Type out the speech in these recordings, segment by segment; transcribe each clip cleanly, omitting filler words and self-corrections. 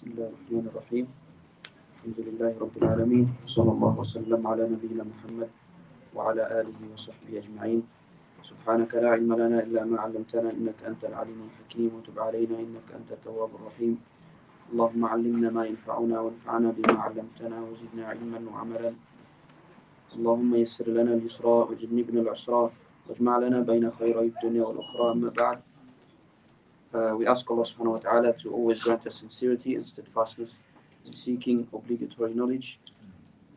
بسم الله الرحمن الرحيم الحمد لله رب العالمين صلى الله وسلم على نبينا محمد وعلى آله وصحبه أجمعين سبحانك لا علم لنا إلا ما علمتنا إنك أنت العليم الحكيم وتب علينا إنك أنت التواب الرحيم اللهم علمنا ما ينفعنا وانفعنا بما علمتنا وزدنا علما وعملا اللهم يسر لنا اليسرى وجنبنا العسرى واجمع لنا بين خيري الدنيا والأخرى أما بعد. We ask Allah subhanahu wa ta'ala to always grant us sincerity and steadfastness in seeking obligatory knowledge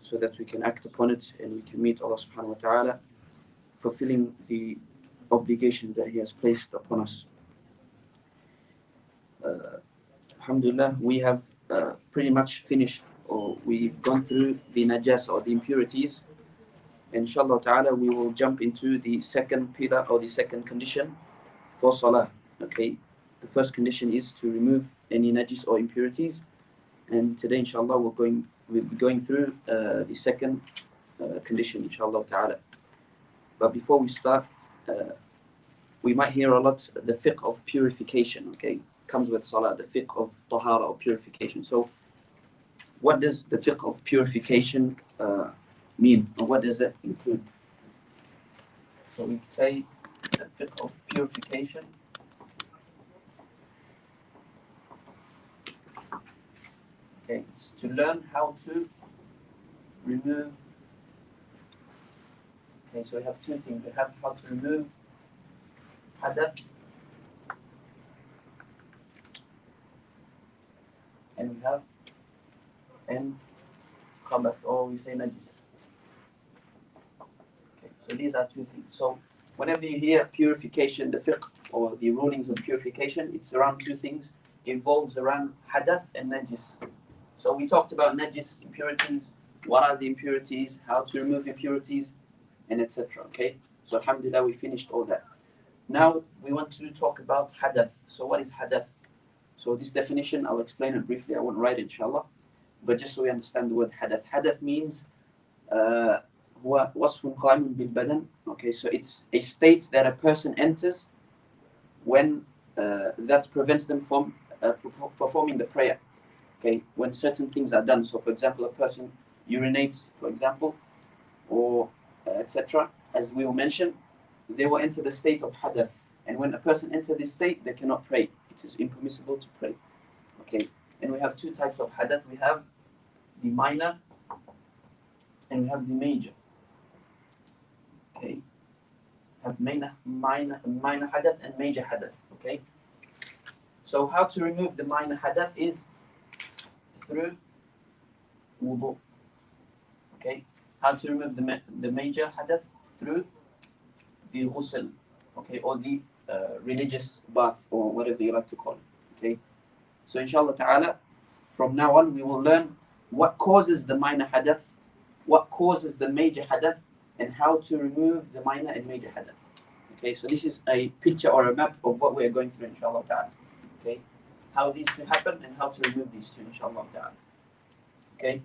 so that we can act upon it and we can meet Allah subhanahu wa ta'ala fulfilling the obligation that He has placed upon us. Alhamdulillah, we have pretty much finished, or we've gone through the najas or the impurities. Inshallah ta'ala, we will jump into the second pillar or the second condition for salah. Okay. The first condition is to remove any najis or impurities, and today inshallah we'll be going through the second condition inshallah ta'ala. But before we start, we might hear a lot the fiqh of purification, okay, comes with salah, the fiqh of tahara or purification. So what does the fiqh of purification mean, or what does that include? So we say the fiqh of purification it's to learn how to remove. Okay, so we have two things. We have how to remove hadath, and we have khabath, or we say najis. Okay, so these are two things. So whenever you hear purification, the fiqh or the rulings of purification, it's around two things. It involves around hadath and najis. So we talked about najis, impurities, what are the impurities, how to remove impurities, and etc. Okay, so alhamdulillah, we finished all that. Now we want to talk about hadath. So what is hadath? So this definition, I'll explain it briefly. I won't write it inshallah, but just so we understand the word hadath. Hadath means هو وصف قائم بالبدن. Okay, so it's a state that a person enters when that prevents them from performing the prayer. Okay, when certain things are done. So for example, a person urinates, for example, or etc. As we will mention, they will enter the state of hadath. And when a person enters this state, they cannot pray. It is impermissible to pray. Okay, and we have two types of hadath. We have the minor and we have the major. Okay, have minor hadath and major hadath. Okay, so how to remove the minor hadath is through wudu. Okay, how to remove the major hadath? Through the ghusl, okay, or the religious bath, or whatever you like to call it. Okay, so inshallah ta'ala, from now on we will learn what causes the minor hadath, what causes the major hadath, and how to remove the minor and major hadath. Okay, so this is a picture or a map of what we are going through inshallah ta'ala. Okay, how these two happen and how to remove these two inshallah ta'ala. Okay,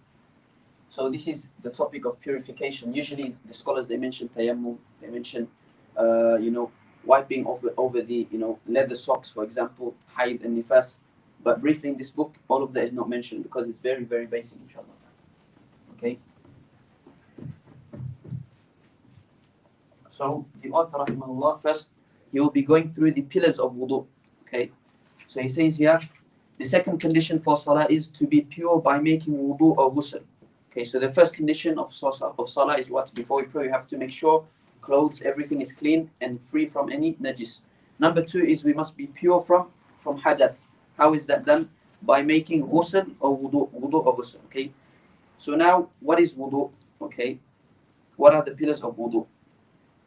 so this is the topic of purification. Usually the scholars, they mention tayammum, they mention wiping over the leather socks, for example, haid and nifas, but briefly in this book all of that is not mentioned because it's very, very basic inshallah. Okay, so the author rahimahullah, first he will be going through the pillars of wudu. Okay, so he says here, the second condition for salah is to be pure by making wudu or ghusl. Okay, so the first condition of salah is what? Before we pray, we have to make sure clothes, everything is clean and free from any najis. Number two is we must be pure from hadath. How is that done? By making ghusl or wudu or ghusl. Okay, so now what is wudu? Okay, what are the pillars of wudu?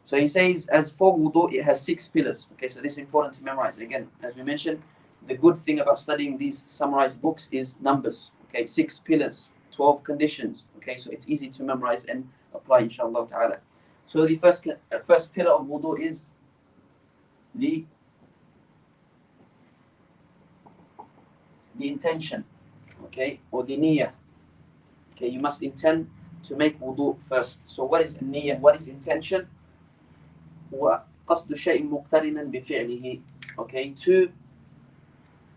So he says, as for wudu, it has 6 pillars. Okay, so this is important to memorize. Again, as we mentioned, the good thing about studying these summarized books is numbers. Okay, 6 pillars, 12 conditions. Okay, so it's easy to memorize and apply inshallah ta'ala. So the first pillar of wudu is the intention. Okay, or the niyyah. Okay, you must intend to make wudu first. So what is niyyah? What is intention? وقصد شيء مقترنا بفعله. Okay, to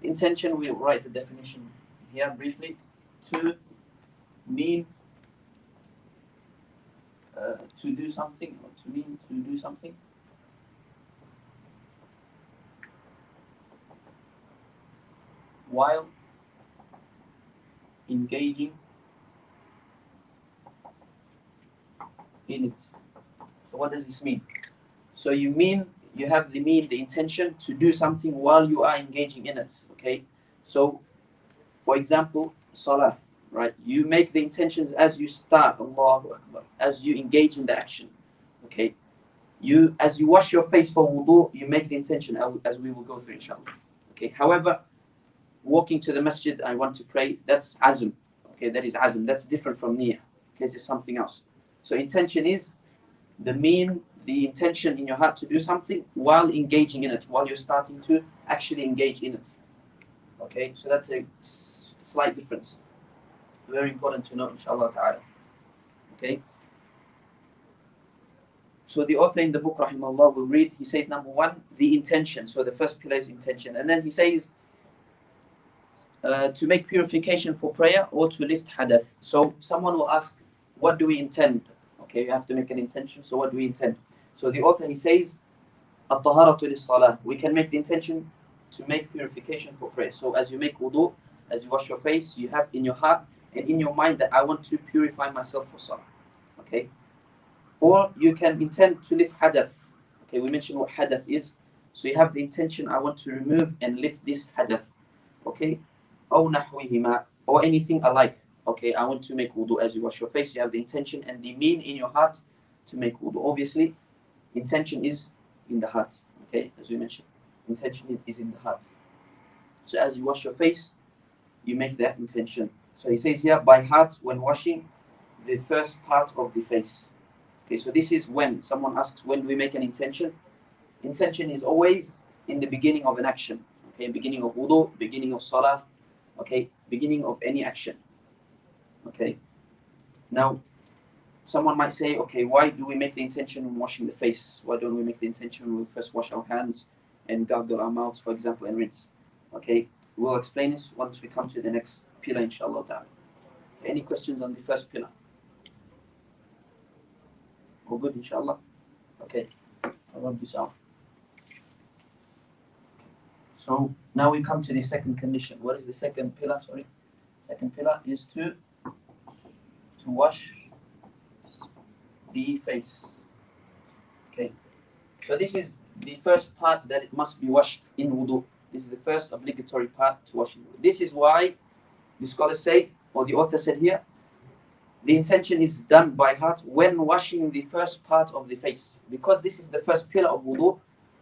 intention, we write the definition here briefly, to mean to do something, or to mean to do something. While engaging in it. So what does this mean? So you have the intention to do something while you are engaging in it. Okay. So, for example, Salah, right? You make the intentions as you start, Allahu Akbar, as you engage in the action. Okay. As you wash your face for wudu, you make the intention, as we will go through, inshallah. Okay. However, walking to the masjid, I want to pray, that's azm. Okay, that is azm. That's different from niyyah. Okay, it's something else. So intention is the intention in your heart to do something while engaging in it, while you're starting to actually engage in it. Okay, so that's a slight difference. Very important to know, inshallah ta'ala. Okay. So the author in the book, rahimahullah, will read, he says, number one, the intention. So the first pillar is intention. And then he says, to make purification for prayer or to lift hadath. So someone will ask, what do we intend? Okay, you have to make an intention. So what do we intend? So the author, he says, at-taharatu lis-salah. We can make the intention to make purification for prayer. So as you make wudu, as you wash your face, you have in your heart and in your mind that I want to purify myself for salah. Okay. Or you can intend to lift hadath. Okay, we mentioned what hadath is. So you have the intention, I want to remove and lift this hadath. Okay. أو نحوهما, or anything alike. Okay, I want to make wudu. As you wash your face, you have the intention and the mean in your heart to make wudu. Obviously, intention is in the heart. Okay, as we mentioned, intention is in the heart. So as you wash your face, you make that intention. So he says here, by heart when washing the first part of the face. Okay, so this is when someone asks, when do we make an intention? Intention is always in the beginning of an action. Okay, beginning of wudu, beginning of salah. Okay, beginning of any action. Okay. Now, someone might say, okay, why do we make the intention when washing the face? Why don't we make the intention when we first wash our hands and gargle our mouths, for example, and rinse? Okay, we'll explain this once we come to the next pillar, inshallah ta'ala. Any questions on the first pillar? All good, inshallah? Okay, I'll rub this out. So now we come to the second condition. What is the second pillar? Sorry. Second pillar is to wash the face. Okay. So this is the first part that it must be washed in wudu. This is the first obligatory part to wash in wudu. This is why the scholars say, or the author said here, the intention is done by heart when washing the first part of the face. Because this is the first pillar of wudu,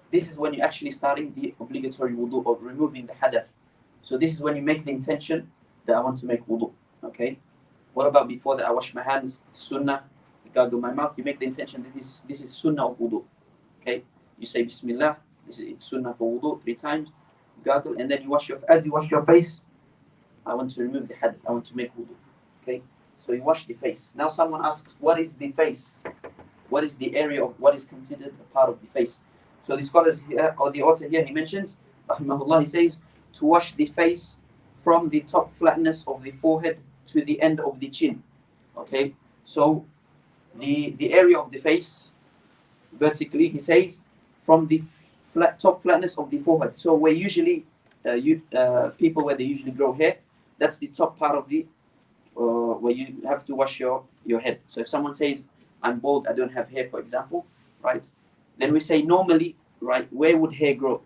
this is when you're actually starting the obligatory wudu of removing the hadath. So this is when you make the intention that I want to make wudu. Okay. What about before that? I wash my hands, sunnah, gargle my mouth. You make the intention that this is sunnah of wudu. Okay. You say Bismillah. This is sunnah for wudu 3 times. Gargle, and then as you wash your face, I want to remove the hadath. I want to make wudu. Okay. So you wash the face. Now someone asks, what is the face? What is the area of what is considered a part of the face? So the scholars here, or the author here, he mentions, rahimahullah, he says, to wash the face from the top flatness of the forehead to the end of the chin. Okay, so the area of the face, vertically, he says, from the top flatness of the forehead. So where usually, people where they usually grow hair, that's the top part of the, where you have to wash your head. So if someone says, I'm bald, I don't have hair, for example, right? Then we say normally, right, where would hair grow?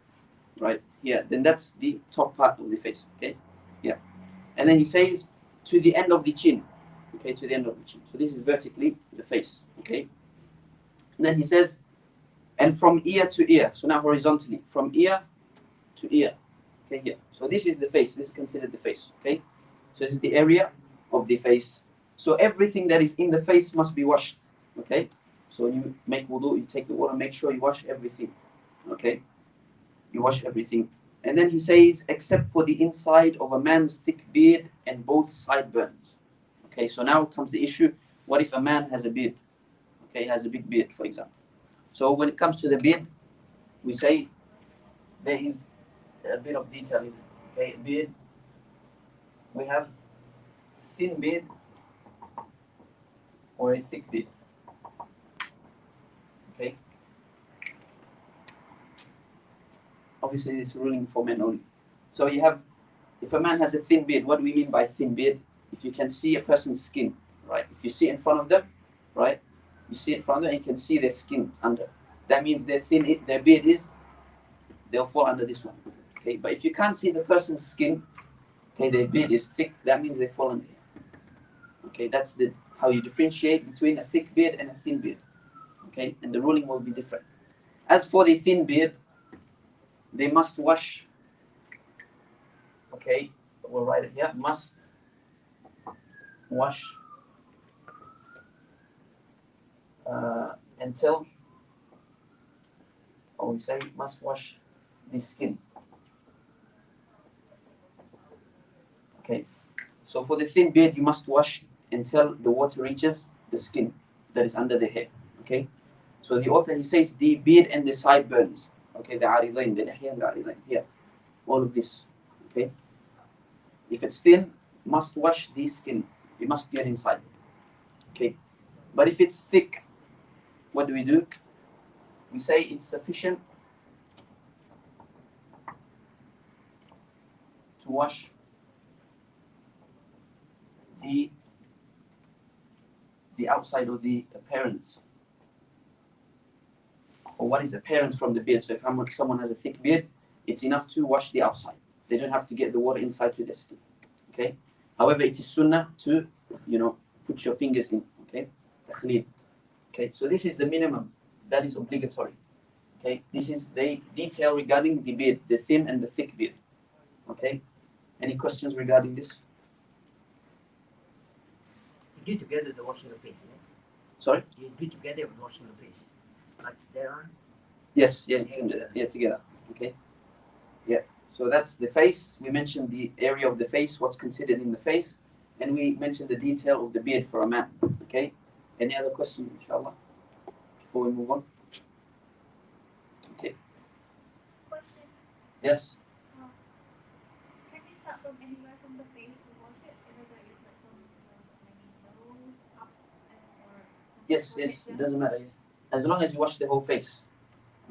Right, here. Then that's the top part of the face, okay? Yeah. And then he says, to the end of the chin. Okay, to the end of the chin. So this is vertically the face, okay? And then he says, and from ear to ear. So now horizontally, from ear to ear. Okay, here. So this is the face. This is considered the face, okay? So this is the area of the face. So everything that is in the face must be washed, okay? So when you make wudu, you take the water, make sure you wash everything. Okay? You wash everything. And then he says, except for the inside of a man's thick beard and both sideburns. Okay, so now comes the issue, what if a man has a beard? Okay, he has a big beard, for example. So when it comes to the beard, we say there is a bit of detail in it. Okay, beard we have thin beard or a thick beard. Okay. Obviously, this ruling for men only. So you have, if a man has a thin beard, what do we mean by thin beard? If you can see a person's skin, right? If you see in front of them, right? You see in front of them, and you can see their skin under. That means their beard is, they'll fall under this one. Okay. But if you can't see the person's skin, okay, their beard is thick, that means they fall under here. Okay, that's how you differentiate between a thick beard and a thin beard. Okay, and the ruling will be different. As for the thin beard, they must wash. Okay, we'll write it here. Must wash until, or we say must wash the skin. Okay, so for the thin beard, you must wash until the water reaches the skin that is under the hair. Okay, so the author, he says the beard and the sideburns. Okay, the aridain, the lihya and the aridain, here, all of this. Okay, if it's thin, must wash the skin. You must get inside. Okay, but if it's thick, what do? We say it's sufficient to wash the outside of the appearance, or what is apparent from the beard. So if someone has a thick beard, it's enough to wash the outside. They don't have to get the water inside to the skin. Okay. However, it is sunnah to, put your fingers in. Okay. Takhlid. Okay. So this is the minimum that is obligatory. Okay. This is the detail regarding the beard, the thin and the thick beard. Okay. Any questions regarding this? You do together the washing the face, yeah? Sorry? You do together with washing the face. Like there on? Yes, yeah, you can do that. Yeah, together. Okay. Yeah. So that's the face. We mentioned the area of the face, what's considered in the face, and we mentioned the detail of the beard for a man. Okay. Any other questions, inshallah, before we move on? Okay. Question. Yes. Can we start from anywhere from the face to wash it? Whether it's like from the nose up or Yes, it doesn't matter. As long as you wash the whole face.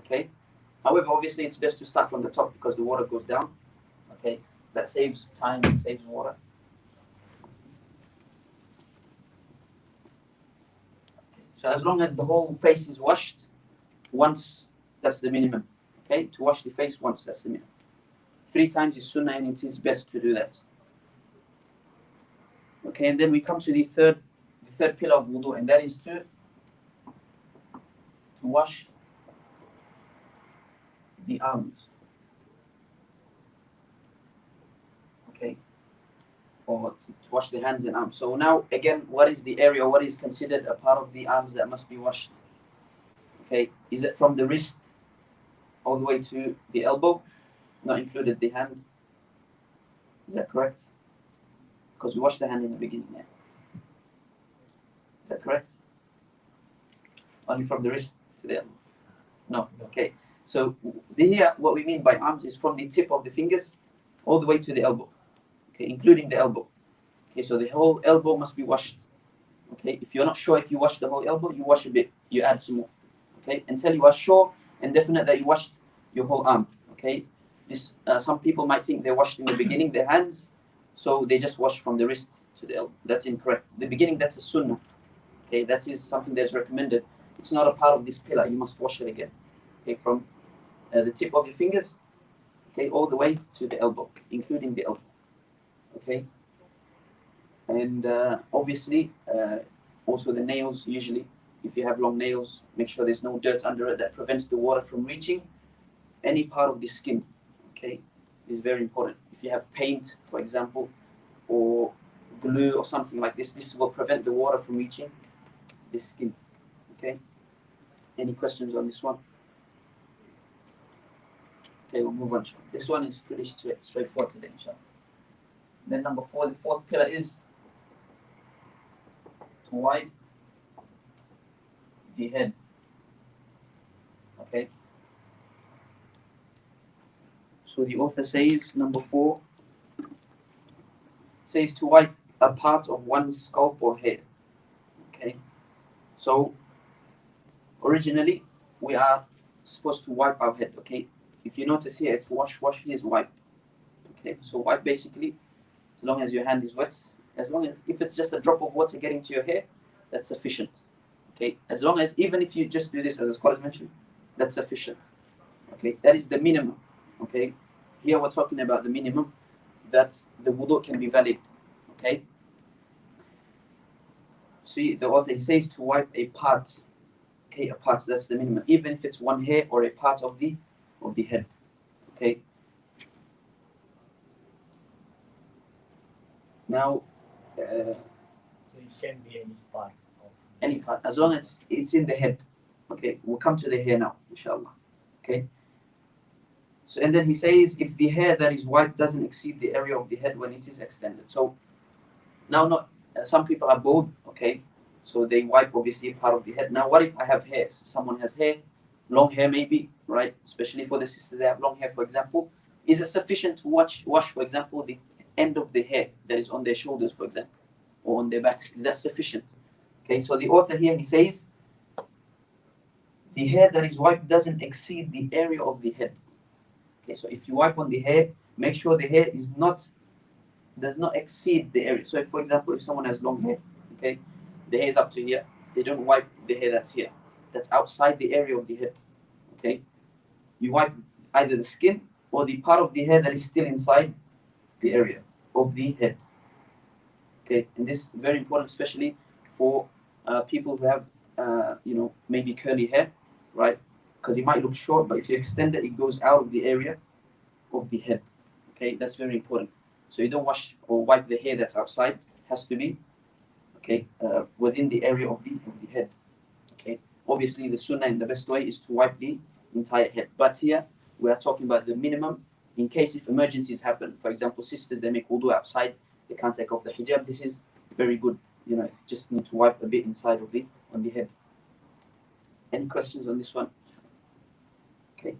Okay. However, obviously, it's best to start from the top because the water goes down. Okay. That saves time, saves water. Okay. So as long as the whole face is washed once, that's the minimum. Okay. To wash the face once, that's the minimum. 3 times is sunnah, and it is best to do that. Okay. And then we come to the third pillar of wudu, and that is to wash the arms. Okay. Or to wash the hands and arms. So now, again, what is the area, what is considered a part of the arms that must be washed? Okay. Is it from the wrist all the way to the elbow? Not included the hand. Is that correct? Because we washed the hand in the beginning. Yeah. Is that correct? Only from the wrist to the elbow? No. Okay. So here, what we mean by arms is from the tip of the fingers all the way to the elbow. Okay, including the elbow. Okay, so the whole elbow must be washed. Okay, if you're not sure if you wash the whole elbow, you wash a bit. You add some more. Okay, until you are sure and definite that you washed your whole arm. Okay, this some people might think they washed in the beginning their hands, so they just wash from the wrist to the elbow. That's incorrect. The beginning, that's a sunnah. Okay, that is something that's recommended. It's not a part of this pillar. You must wash it again. Okay, from the tip of your fingers, okay, all the way to the elbow, including the elbow. Okay, and obviously, also the nails. Usually, if you have long nails, make sure there's no dirt under it that prevents the water from reaching any part of the skin. Okay, it's very important. If you have paint, for example, or glue or something like this, this will prevent the water from reaching the skin. Okay. Any questions on this one? Okay, we'll move on. This one is pretty straightforward today, inshallah. Then number 4, the fourth pillar is to wipe the head. Okay. So the author says, number 4, says to wipe a part of one's scalp or hair. Okay, so originally we are supposed to wipe our head. Okay, if you notice here, it's wash. Here is wipe. Okay, so wipe basically, as long as your hand is wet, as long as if it's just a drop of water getting to your hair, that's sufficient. Okay, as long as even if you just do this, as the scholars mentioned, that's sufficient. Okay, that is the minimum. Okay, here we're talking about the minimum that the wudu can be valid. Okay, see the author, he says to wipe a part. Okay, a part, that's the minimum, even if it's one hair or a part of the head. Okay, now So it can be any part, as long as it's in the head. Okay, we'll come to the hair now, inshallah. Okay, so and then he says if the hair that is wiped doesn't exceed the area of the head when it is extended. So now, not some people are bald. Okay, so they wipe obviously part of the head. Now, what if I have hair? Someone has hair, long hair maybe, right? Especially for the sisters that have long hair, for example. Is it sufficient to wash, for example, the end of the hair that is on their shoulders, for example, or on their backs? Is that sufficient? Okay, so the author here, he says, the hair that is wiped doesn't exceed the area of the head. Okay, so if you wipe on the hair, make sure the hair does not exceed the area. So if, for example, if someone has long hair, okay, the hair is up to here, they don't wipe the hair that's here. That's outside the area of the head. Okay, you wipe either the skin or the part of the hair that is still inside the area of the head. Okay, and this is very important, especially for people who have, maybe curly hair, right? Because it might look short, but if you extend it, it goes out of the area of the head. Okay, that's very important. So you don't wash or wipe the hair that's outside. It has to be, okay, within the area of the head. Okay, obviously the sunnah and the best way is to wipe the entire head. But here we are talking about the minimum in case if emergencies happen. For example, sisters, they make wudu outside, they can't take off the hijab. This is very good. If you just need to wipe a bit inside of on the head. Any questions on this one? Okay.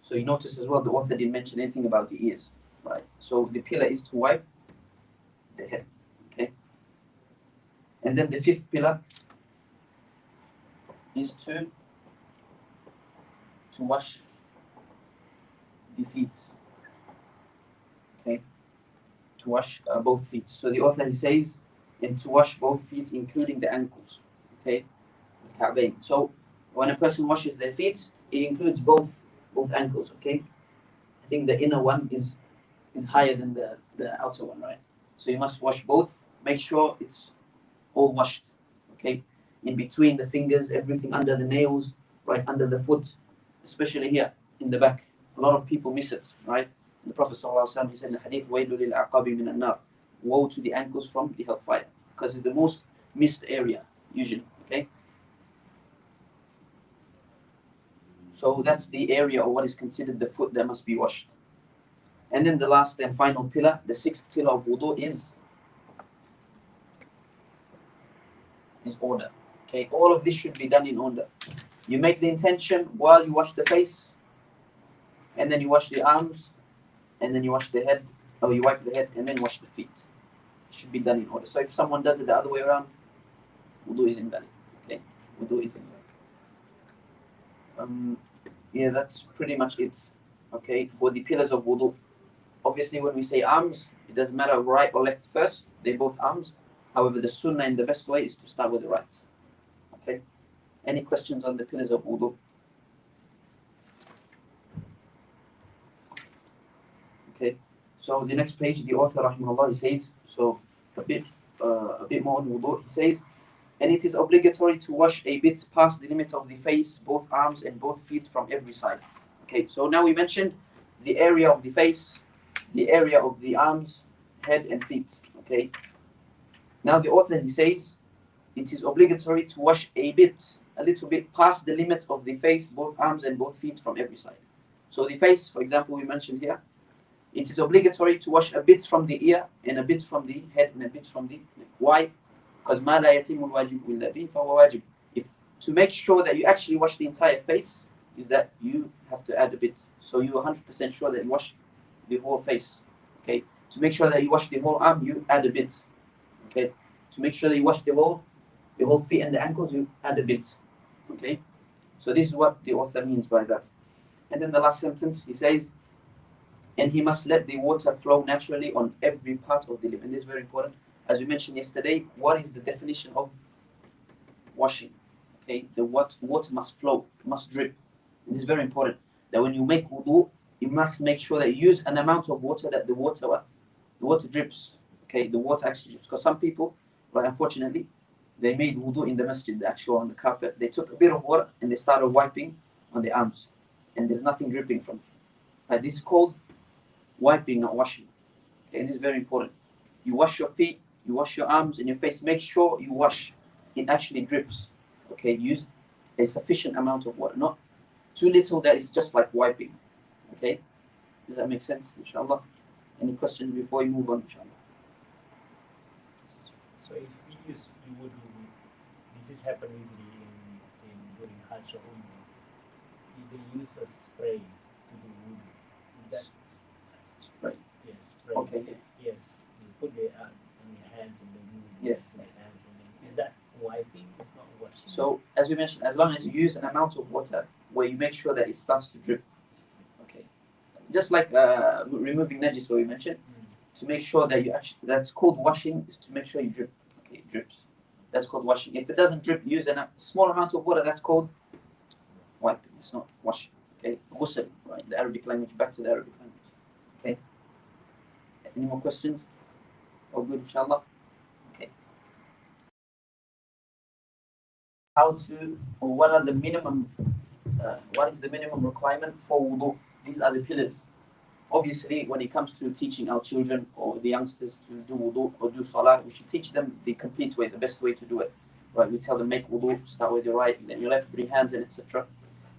So you notice as well the author didn't mention anything about the ears, right? So the pillar is to wipe the head. Okay. And then the fifth pillar is to wash the feet. Okay. To wash both feet. So the author, he says, and to wash both feet, including the ankles. Okay. So when a person washes their feet, it includes both ankles. Okay. I think the inner one is higher than the outer one, right? So you must wash both. Make sure it's all washed. Okay. In between the fingers, everything under the nails, right under the foot, especially here in the back. A lot of people miss it, right? The Prophet ﷺ, he said in the hadith, وَيْلُ لِلْعَقَابِ مِنَ النَّارِ, woe to the ankles from the hellfire, because it's the most missed area usually. Okay. So that's the area or what is considered the foot that must be washed. And then the last and final pillar, the sixth pillar of wudu is order. Okay, all of this should be done in order. You make the intention while you wash the face, and then you wash the arms, and then you wash the head, or you wipe the head, and then wash the feet. It should be done in order. So if someone does it the other way around, wudu is invalid. Okay, wudu is invalid. Yeah, that's pretty much it. Okay, for the pillars of wudu. Obviously, when we say arms, it doesn't matter right or left first. They're both arms. However, the sunnah and the best way is to start with the right. Okay. Any questions on the pillars of wudu? Okay. So the next page, the author, rahimahullah, he says, so a bit more on wudu. He says, and it is obligatory to wash a bit past the limit of the face, both arms and both feet from every side. Okay. So now we mentioned the area of the face, the area of the arms, head and feet. Okay. Now the author, he says, it is obligatory to wash a little bit past the limit of the face, both arms and both feet from every side. So the face, for example, we mentioned here, it is obligatory to wash a bit from the ear and a bit from the head and a bit from the neck. Why? Because ما لا يتم الواجب إلا به فهو واجب. If to make sure that you actually wash the entire face is that you have to add a bit. So you're 100% sure that you wash the whole face. Okay. To make sure that you wash the whole arm, you add a bit. Okay. To make sure that you wash the whole feet and the ankles, you add a bit. Okay. So this is what the author means by that. And then the last sentence, he says, and he must let the water flow naturally on every part of the limb. And this is very important. As we mentioned yesterday, what is the definition of washing? Okay, the water must flow, must drip. And this is very important. That when you make wudu, you must make sure that you use an amount of water that the water drips. Okay, the water actually drips. Because some people, right, unfortunately, they made wudu in the masjid, the actual on the carpet. They took a bit of water and they started wiping on the arms. And there's nothing dripping from it. Right, this is called wiping, not washing. Okay, and this is very important. You wash your feet, you wash your arms and your face. Make sure you wash. It actually drips. Okay, use a sufficient amount of water, not too little that it's just like wiping. Okay, does that make sense? Inshallah. Any questions before you move on? Inshallah. So if we use wudu, this is happen usually in during Hajj or Umrah. They use a spray to do wudu. That's right. Yes, spray. Okay. Yes, you put the on your hands and then you yes. The hands and then, is that wiping? It's not washing. So as we mentioned, as long as you use an amount of water where you make sure that it starts to drip. Okay. Just like removing najis, what we mentioned, to make sure that you actually, that's called washing, is to make sure you drip. Okay, it drips. That's called washing. If it doesn't drip, use a small amount of water, that's called wiping. It's not washing. Okay, ghusl, right? The Arabic language, back to the Arabic language. Okay. Any more questions? All good, inshallah? Okay. How to, or what are the minimum, what is the minimum requirement for wudu? These are the pillars. Obviously, when it comes to teaching our children or the youngsters to do wudu or do salah, we should teach them the complete way, the best way to do it. Right? We tell them make wudu, start with your right, then your left, 3 hands, and etc.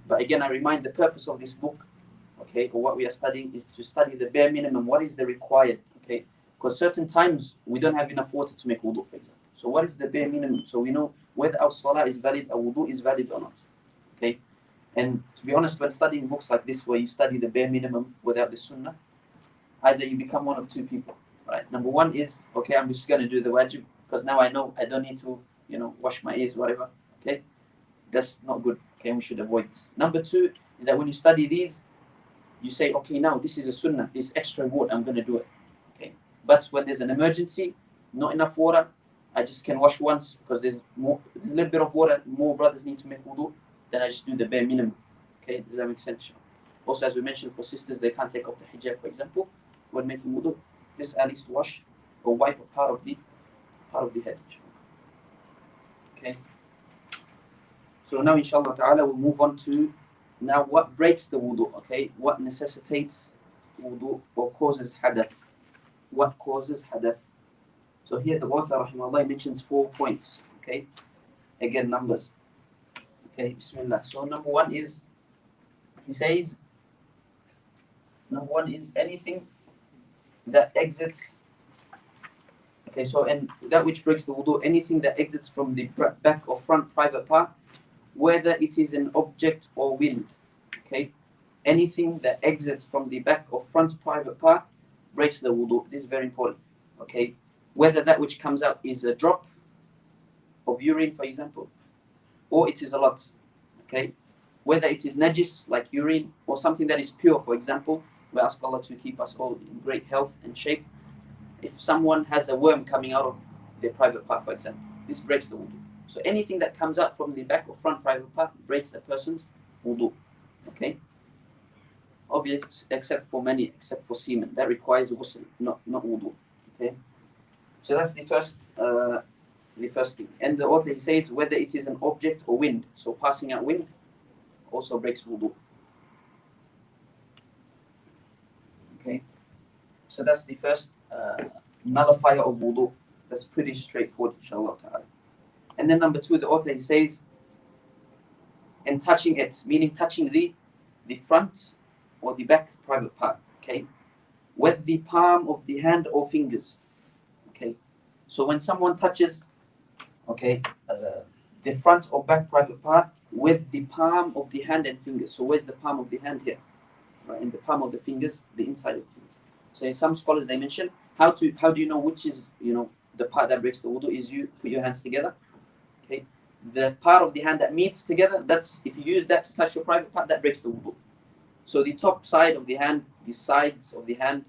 But again, I remind the purpose of this book, okay, or what we are studying, is to study the bare minimum. What is the required? Okay, because certain times we don't have enough water to make wudu, for example. So what is the bare minimum? So we know whether our salah is valid, our wudu is valid or not. Okay. And to be honest, when studying books like this, where you study the bare minimum without the sunnah, either you become one of two people, right? Number one is, okay, I'm just going to do the wajib, because now I know I don't need to, wash my ears, whatever, okay? That's not good, okay? We should avoid this. Number two is that when you study these, you say, okay, now this is a sunnah, this extra reward, I'm going to do it, okay? But when there's an emergency, not enough water, I just can wash once, because there's a little bit of water, more brothers need to make wudu, then I just do the bare minimum. Okay, does that make sense? Also, as we mentioned, for sisters, they can't take off the hijab, for example, when making wudu. Just at least wash or wipe a part of the head. Okay. So now, inshallah ta'ala, we'll move on to now what breaks the wudu. Okay, what necessitates wudu or causes hadath? What causes hadath? So here the author, rahimahullah, mentions 4 points. Okay, again numbers. Okay, bismillah. So number one is, he says, number one is anything that exits. Okay, so and that which breaks the wudu, anything that exits from the back or front private part, whether it is an object or wind. Okay, anything that exits from the back or front private part breaks the wudu. This is very important. Okay, whether that which comes out is a drop of urine, for example, or it is a lot, okay? Whether it is najis, like urine, or something that is pure, for example, we ask Allah to keep us all in great health and shape. If someone has a worm coming out of their private part, for example, this breaks the wudu. So anything that comes out from the back or front private part breaks a person's wudu, okay? Obvious, except for semen. That requires ghusl, not wudu, okay? So that's the first thing. And the author, he says, whether it is an object or wind. So passing out wind also breaks wudu. Okay. So that's the first nullifier of wudu. That's pretty straightforward, inshallah ta'ala. And then number two, the author, he says, and touching it, meaning touching the front or the back private part, okay, with the palm of the hand or fingers, okay. So when someone touches, okay, the front or back private part with the palm of the hand and fingers. So where's the palm of the hand here? Right, in the palm of the fingers, the inside of the fingers. So in some scholars, they mention How do you know which is, the part that breaks the wudu? Is you put your hands together. Okay, the part of the hand that meets together, that's, if you use that to touch your private part, that breaks the wudu. So the top side of the hand, the sides of the hand,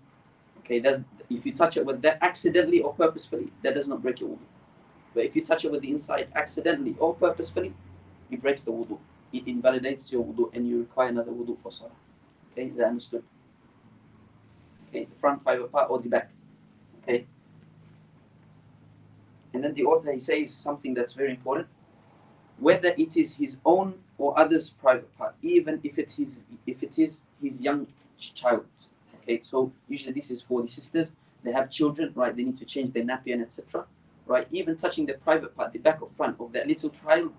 okay, if you touch it with that accidentally or purposefully, that does not break your wudu. But if you touch it with the inside accidentally or purposefully, it breaks the wudu. It invalidates your wudu and you require another wudu for salah. Okay, is that understood? Okay, the front private part or the back. Okay. And then the author, he says something that's very important. Whether it is his own or others' private part, even if it is his young child. Okay, so usually this is for the sisters. They have children, right? They need to change their nappy and etc. Right? Even touching the private part, the back or front of that little child,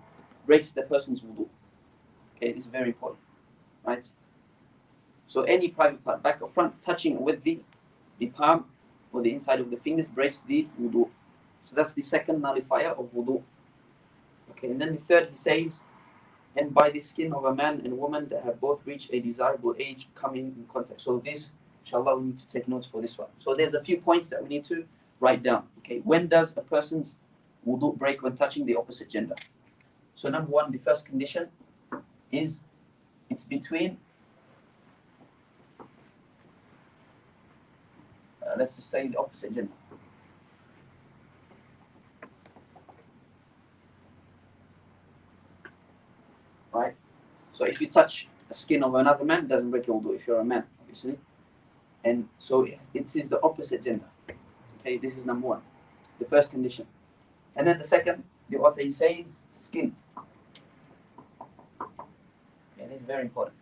breaks the person's wudu. Okay, this is very important, right? So any private part, back or front, touching with the palm or the inside of the fingers breaks the wudu. So that's the second nullifier of wudu. Okay, and then the third, he says, and by the skin of a man and woman that have both reached a desirable age coming in contact. So this, inshallah, we need to take notes for this one. So there's a few points that we need to write down. Okay, when does a person's wudu break? When touching the opposite gender. So number one, the first condition is it's between, let's just say the opposite gender. Right? So if you touch the skin of another man, it doesn't break your wudu if you're a man, obviously. And so it is the opposite gender. Okay, this is number one, the first condition. And then the second, the author, he says skin. And it's very important.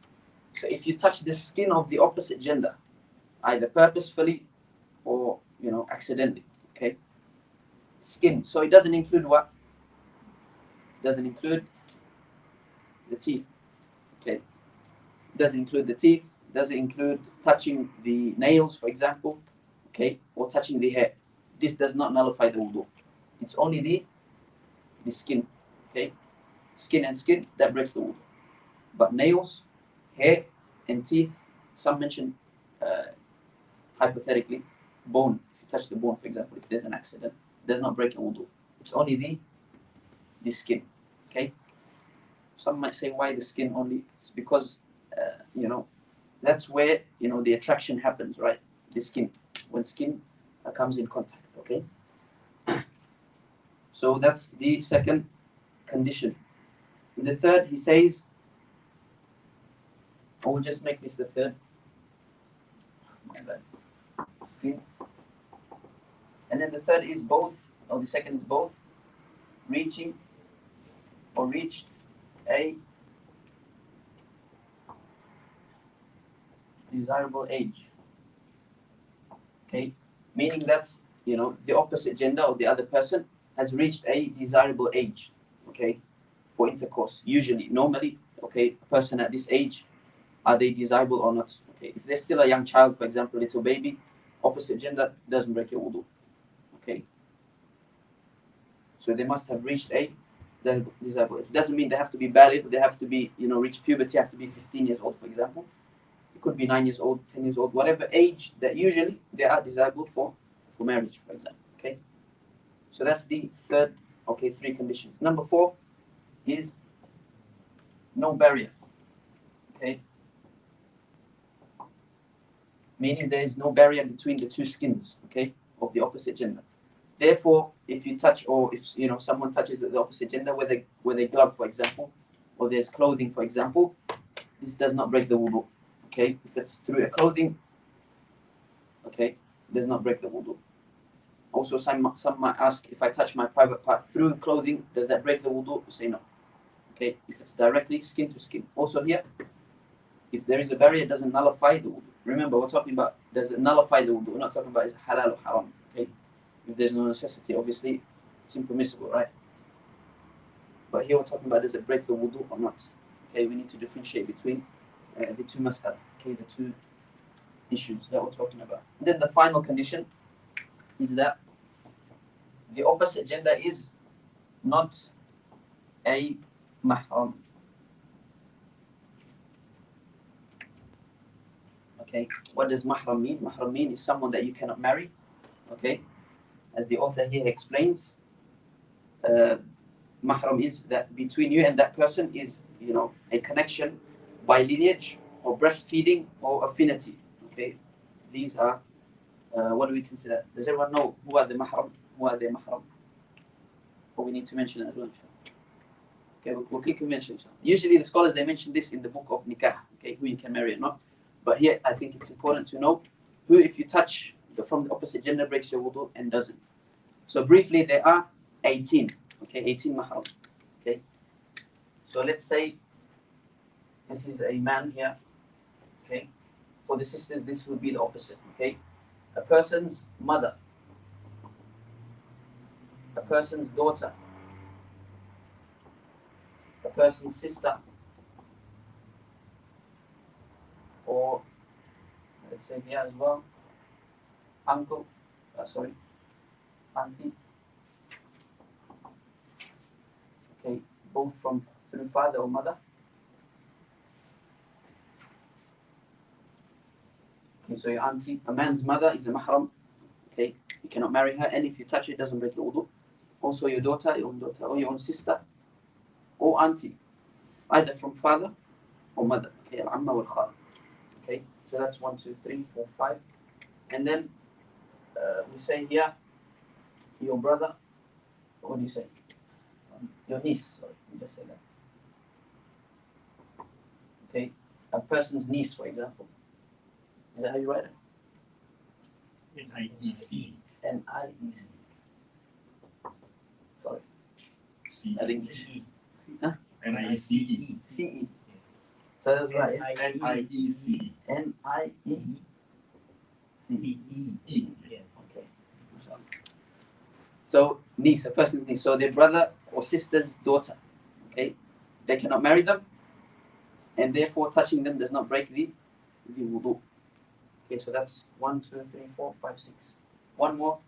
So if you touch the skin of the opposite gender, either purposefully or accidentally, okay? Skin. So it doesn't include what? It doesn't include the teeth. Okay. It doesn't include the teeth. It doesn't include touching the nails, for example, okay, or touching the hair. This does not nullify the wudu. It's only the skin, okay? Skin and skin, that breaks the wudu. But nails, hair, and teeth, some mention hypothetically, bone. If you touch the bone, for example, if there's an accident, it does not break your wudu. It's only the skin, okay? Some might say, why the skin only? It's because, that's where, the attraction happens, right? The skin, when skin comes in contact, okay? So that's the second condition. In the third, he says, I will just make this the third. My bad. Skin. And then the third is both, or the second is both, reaching or reached a desirable age. Okay, meaning that the opposite gender or the other person has reached a desirable age. Okay, for intercourse. Usually, normally, okay, a person at this age, are they desirable or not? Okay, if they're still a young child, for example, little baby, opposite gender doesn't break your wudu. Okay, so they must have reached a desirable age. Doesn't mean they have to be baligh, they have to be, reach puberty, have to be 15 years old, for example. It could be 9 years old, 10 years old, whatever age that usually they are desirable for marriage, for example. Okay, so that's the third. Okay, three conditions. Number four is no barrier. Okay, meaning there is no barrier between the two skins. Okay, of the opposite gender. Therefore, if you touch, or if someone touches the opposite gender with a glove, for example, or there's clothing, for example, this does not break the wudu. Okay, if it's through a clothing, okay, does not break the wudu. Also, some might ask, if I touch my private part through clothing, does that break the wudu? Say no. Okay, if it's directly skin to skin. Also here, if there is a barrier, it doesn't nullify the wudu. Remember, we're talking about, does it nullify the wudu? We're not talking about is it halal or haram. Okay, if there's no necessity, obviously, it's impermissible, right? But here we're talking about, does it break the wudu or not? Okay, we need to differentiate between the two mas'ala, okay, the two issues that we're talking about. And then the final condition is that the opposite gender is not a mahram. Okay, what does mahram mean? Mahram mean is someone that you cannot marry, Okay, as the author here explains, mahram is that between you and that person is, a connection by lineage or breastfeeding or affinity. Okay, these are what do we consider? Does everyone know who are the mahram? Who are the mahram? Or we need to mention it as well. Okay, we'll quickly mention it. Usually the scholars, they mention this in the book of nikah. Okay, who you can marry or not. But here I think it's important to know who, if you touch from the opposite gender, breaks your wudu and doesn't. So briefly, there are 18. Okay, 18 mahram. Okay, so let's say this is a man here. Okay, for the sisters, this would be the opposite. Okay, a person's mother, a person's daughter, a person's sister, or let's say here as well, uncle, auntie. Okay, both through father or mother. Okay, so your auntie, a man's mother is a mahram. Okay, you cannot marry her, and if you touch it, it doesn't break your wudu. Also your daughter, or your own sister, or auntie, either from father or mother. Okay, al-amma wal-khala. Okay, so that's 1, 2, 3, 4, 5. And then we say here, your brother, what do you say? Your niece, sorry, we just say that. Okay, a person's niece, for example. Is that how you write it? N-I-E-C. N-I-E-C. Sorry. C-E. I think huh? N-I-C-E. C-E. So that's right. N-I-E-C. N-I-E-C-E. Yes. Okay. So niece, a person's niece. So their brother or sister's daughter. Okay. They cannot marry them, and therefore touching them does not break the wudu. Okay, so that's 1, 2, 3, 4, 5, 6. One more.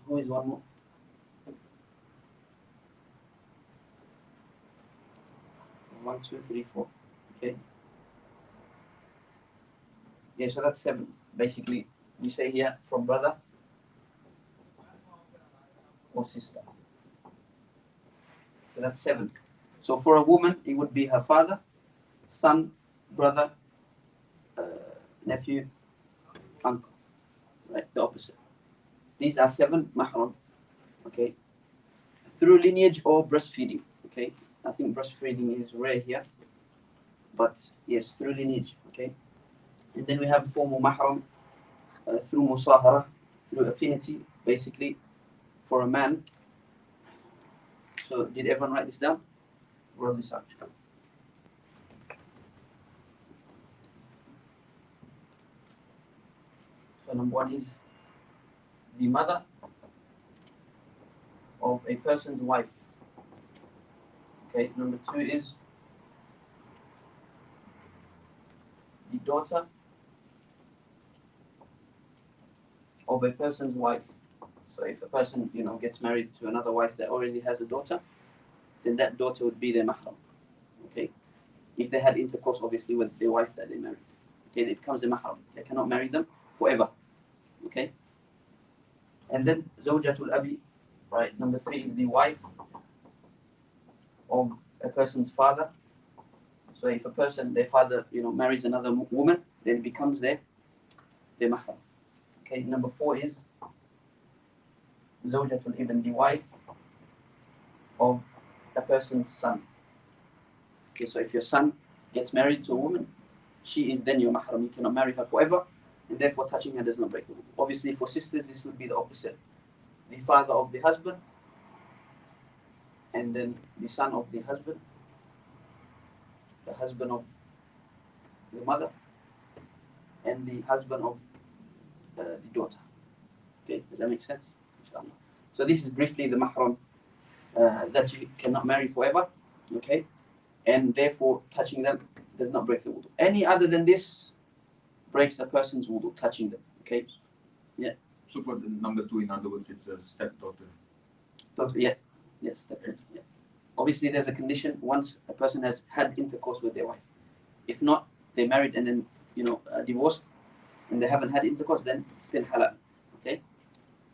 Who is one more? One, 2, 3, 4. Okay. Yeah, so that's 7. Basically, we say here from brother or sister. So that's 7. So for a woman, it would be her father, son, brother, nephew, uncle. Right, the opposite. These are 7 mahram. Okay. Through lineage or breastfeeding. Okay. I think breastfeeding is rare here. But yes, through lineage. Okay. And then we have formal mahram through musahara, through affinity, basically, for a man. So did everyone write this down? Wrote this out. So number 1 is the mother of a person's wife. Okay, number 2 is the daughter of a person's wife. So if a person, gets married to another wife that already has a daughter, then that daughter would be their mahram. Okay, if they had intercourse, obviously, with their wife that they married, okay, it becomes a mahram. They cannot marry them forever. Okay, and then zawjatul abi, right? Number 3 is the wife of a person's father. So if a person, their father, marries another woman, then it becomes their mahram. Okay, number 4 is zawjatul ibn, the wife of a person's son. Okay, so if your son gets married to a woman, she is then your mahram. You cannot marry her forever, and therefore touching her does not break the wudu. Obviously, for sisters, this would be the opposite. The father of the husband, and then the son of the husband of the mother, and the husband of the daughter. Okay, does that make sense? Inshallah. So this is briefly the mahram that you cannot marry forever. Okay, and therefore touching them does not break the wudu. Any other than this breaks a person's wudu, touching them. Okay. Yeah. So for the number 2, in other words, it's a stepdaughter. Yeah. Yes, stepdaughter. Yeah. Obviously, there's a condition once a person has had intercourse with their wife. If not, they married and then divorced, and they haven't had intercourse, then it's still halal. Okay.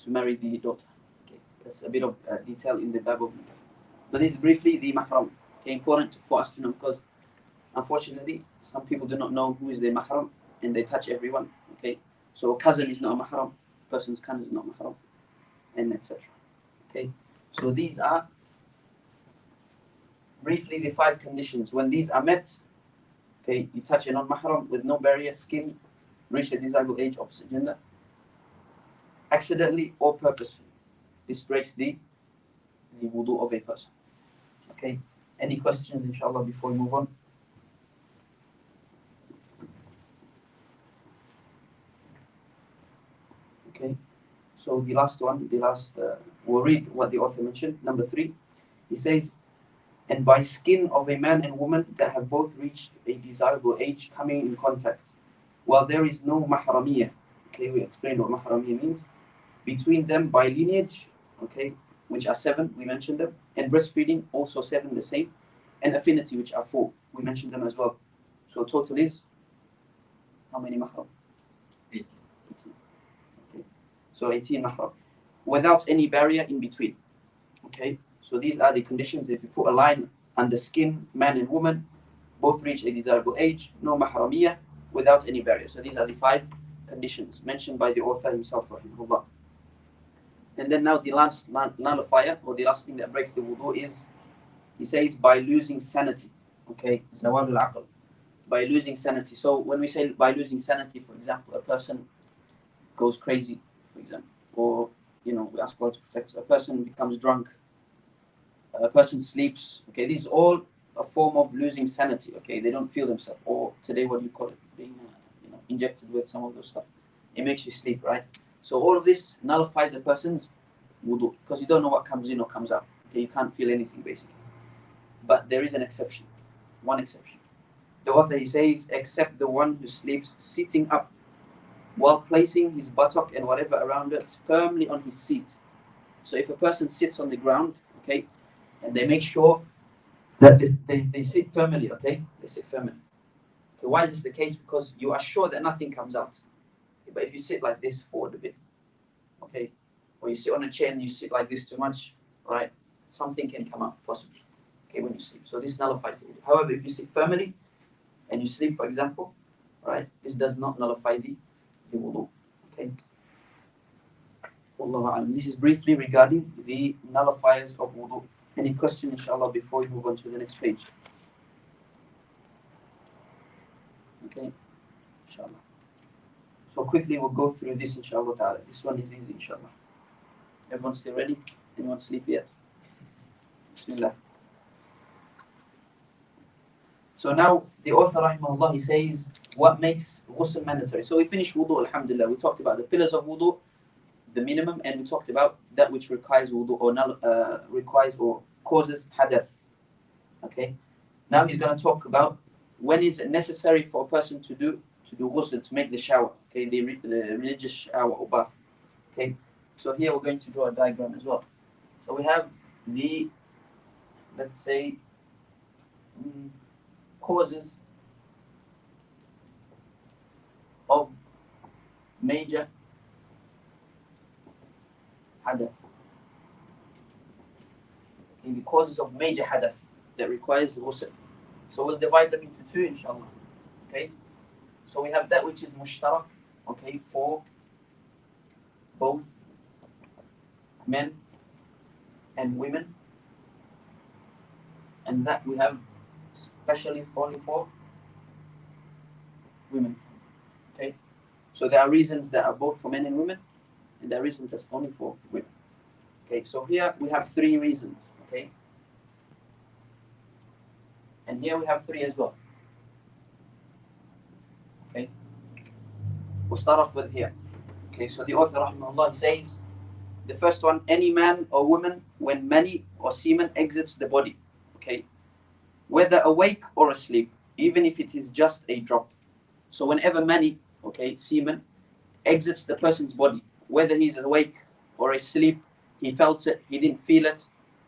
to marry the daughter. Okay, that's a bit of detail in the Bible. So this is briefly the mahram. Okay, important for us to know because unfortunately some people do not know who is their mahram and they touch everyone. Okay, so a cousin is not a mahram, person's cousin is not mahram, and etc. Okay, so these are briefly the 5 conditions. When these are met, okay, you touch a non-mahram with no barrier, skin, reach a desirable age, opposite gender, accidentally or purposefully. This breaks the wudu of a person. Okay, any questions inshallah before we move on? Okay, so the last one, we'll read what the author mentioned. Number 3, he says, and by skin of a man and woman that have both reached a desirable age coming in contact, while there is no mahramiyah. Okay, we explained what mahramiyah means. Between them by lineage, okay, which are 7, we mentioned them, and breastfeeding, also 7, the same, and affinity, which are 4, we mentioned them as well. So total is how many mahram? 18. Okay, so 18 mahram, without any barrier in between. Okay, so these are the conditions. If you put a line under skin, man and woman, both reach a desirable age, no mahramiyah, without any barrier. So these are the 5 conditions mentioned by the author himself, rahimahullah. And then now the last nullifier, or the last thing that breaks the wudu is, he says, by losing sanity. Okay, zawal al-aql, by losing sanity. So when we say by losing sanity, for example, a person goes crazy, for example, or we ask God to protect us. A person becomes drunk, a person sleeps. Okay, this is all a form of losing sanity. Okay, they don't feel themselves. Or today, what do you call it? Being injected with some of those stuff. It makes you sleep, right? So all of this nullifies a person's wudu because you don't know what comes in or comes out. Okay, you can't feel anything basically. But there is an exception, one exception. The author, he says, except the one who sleeps sitting up while placing his buttock and whatever around it firmly on his seat. So if a person sits on the ground, okay, and they make sure that they sit firmly, okay, they sit firmly. Okay, why is this the case? Because you are sure that nothing comes out. Okay, but if you sit like this forward a bit, okay, or you sit on a chair and you sit like this too much, right, something can come out possibly, okay, when you sleep. So this nullifies the wudu. However, if you sit firmly and you sleep, for example, right, this does not nullify the wudu. Okay. Wallahu a'lam. This is briefly regarding the nullifiers of wudu. Any question, inshallah, before we move on to the next page? Okay, inshallah. So quickly we'll go through this, inshallah ta'ala. This one is easy, inshallah. Everyone still ready? Anyone sleep yet? Bismillah. So now the author, rahimahullah, he says, what makes ghusl mandatory? So we finished wudu, alhamdulillah. We talked about the pillars of wudu, the minimum, and we talked about that which requires wudu or requires or causes hadath. Okay. Now he's going to talk about when is it necessary for a person to do ghusl, to make the shower. Okay, the religious shower or bath. Okay. So here we're going to draw a diagram as well. So we have the, let's say, causes of major hadath. In the causes of major hadath that requires ghusl. So we'll divide them into 2, inshallah. Okay. So we have that which is mushtarak, okay, for both men and women, and that we have especially only for women. Okay. So there are reasons that are both for men and women, and there are reasons that's only for women. Okay. So here we have 3 reasons. Okay. And here we have 3 as well. Okay. We'll start off with here. Okay, so the author, rahimahullah, says, the first one, any man or woman when mani or semen exits the body. Okay. Whether awake or asleep, even if it is just a drop. So whenever mani, okay, semen, exits the person's body, whether he's awake or asleep, he felt it, he didn't feel it,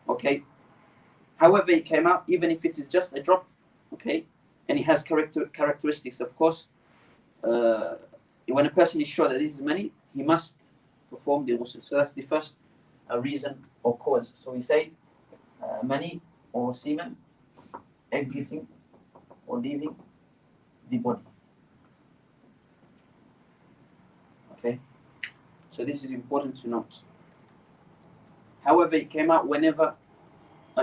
okay. However it came out, even if it is just a drop, okay, and it has characteristics, of course. When a person is sure that this is mani, he must perform the ghusl. So that's the first reason or cause. So we say mani or semen exiting or leaving the body. Okay, so this is important to note. However, it came out whenever,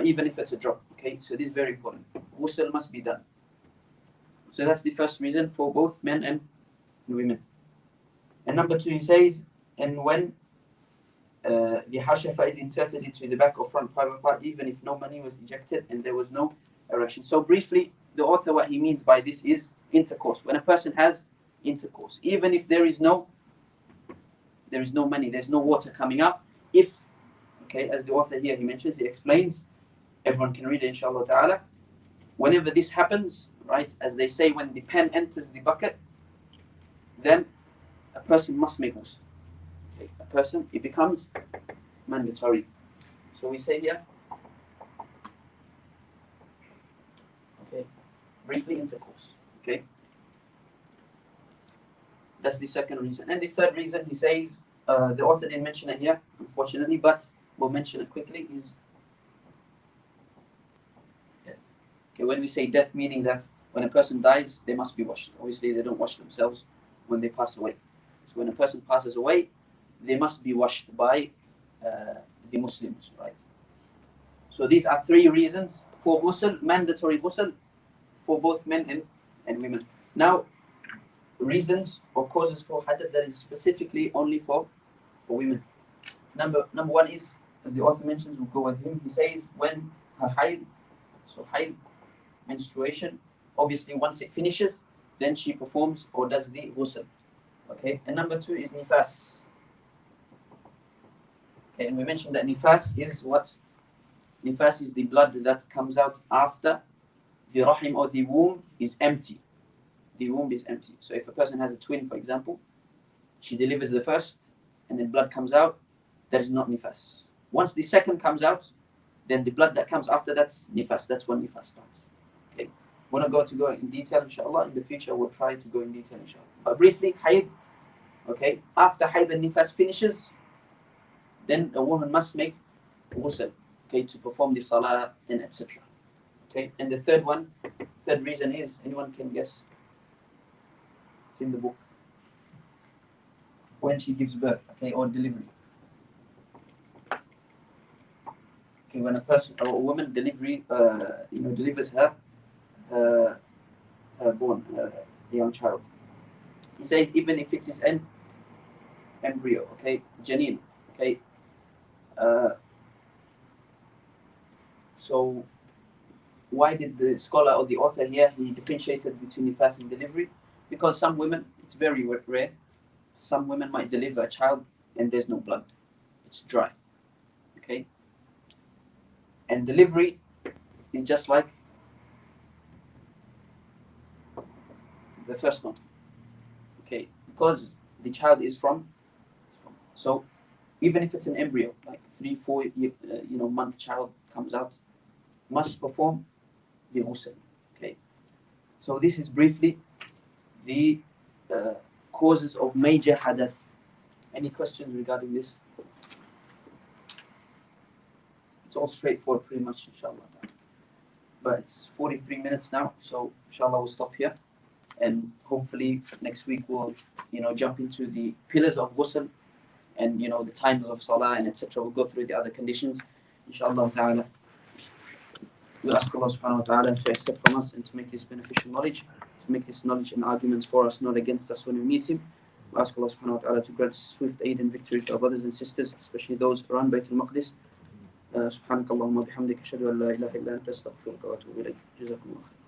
even if it's a drop. Okay, so this is very important. Ghusl must be done. So that's the first reason for both men and women. And number two, he says, and when the hashafa is inserted into the back or front private part, even if no money was ejected and there was no erection. So briefly, the author, what he means by this is intercourse. When a person has intercourse, even if there is no money, there's no water coming up. If, okay, as the author here he mentions, he explains, everyone can read it inshallah ta'ala. Whenever this happens, right, as they say, when the pen enters the bucket, then a person must make ghusl. Okay, a person, it becomes mandatory. So we say here, okay, briefly intercourse. Okay, that's the second reason. And the third reason, he says, the author didn't mention it here, unfortunately, but we'll mention it quickly, is death. Okay, when we say death, meaning that when a person dies, they must be washed. Obviously, they don't wash themselves when they pass away. So when a person passes away, they must be washed by the Muslims, right? So these are three reasons for ghusl, mandatory ghusl for both men and women. Now, reasons or causes for hadath that is specifically only for women. Number one is, as the author mentions, we'll go with him. He says when her hayd, so hayd, menstruation, obviously once it finishes, then she performs or does the ghusl. Okay, and number two is nifas. Okay, and we mentioned that nifas is what? Nifas is the blood that comes out after the rahim or the womb is empty. The womb is empty. So if a person has a twin, for example, she delivers the first and then blood comes out, that is not nifas. Once the second comes out, then the blood that comes after that's nifas. That's when nifas starts. Okay, we're not going to go in detail, inshallah. In the future, we'll try to go in detail, inshallah. But briefly, hayd. Okay, after hayd and nifas finishes, then a woman must make ghusl, okay, to perform the salah and etc. Okay, and the third reason is, anyone can guess? It's in the book. When she gives birth, okay, or delivery. Okay, when a person or a woman delivers her young child. He says even if it is an embryo, okay, janeen, okay. So why did the scholar or the author here, he differentiated between nifas and delivery? Because some women, it's very rare, some women might deliver a child and there's no blood. It's dry. Okay? And delivery is just like the first one. Okay? Because the child is from. So even if it's an embryo, like 3-4 month child comes out, must perform the ghusl. Okay? So this is briefly the causes of major hadath. Any questions regarding this? It's all straightforward pretty much, inshallah. But it's 43 minutes now, so inshallah we'll stop here. And hopefully next week we'll jump into the pillars of ghusl and the times of salah and etc. We'll go through the other conditions, inshallah ta'ala. We ask Allah subhanahu wa ta'ala to accept from us and to make this beneficial knowledge, to make this knowledge and arguments for us, not against us when we meet him. We ask Allah subhanahu wa ta'ala to grant swift aid and victory to our brothers and sisters, especially those around Bayt al-Maqdis. سبحانك اللهم وبحمدك أشهد أن لا إله إلا أنت أستغفرك وأتوب إليك. جزاكم الله خير.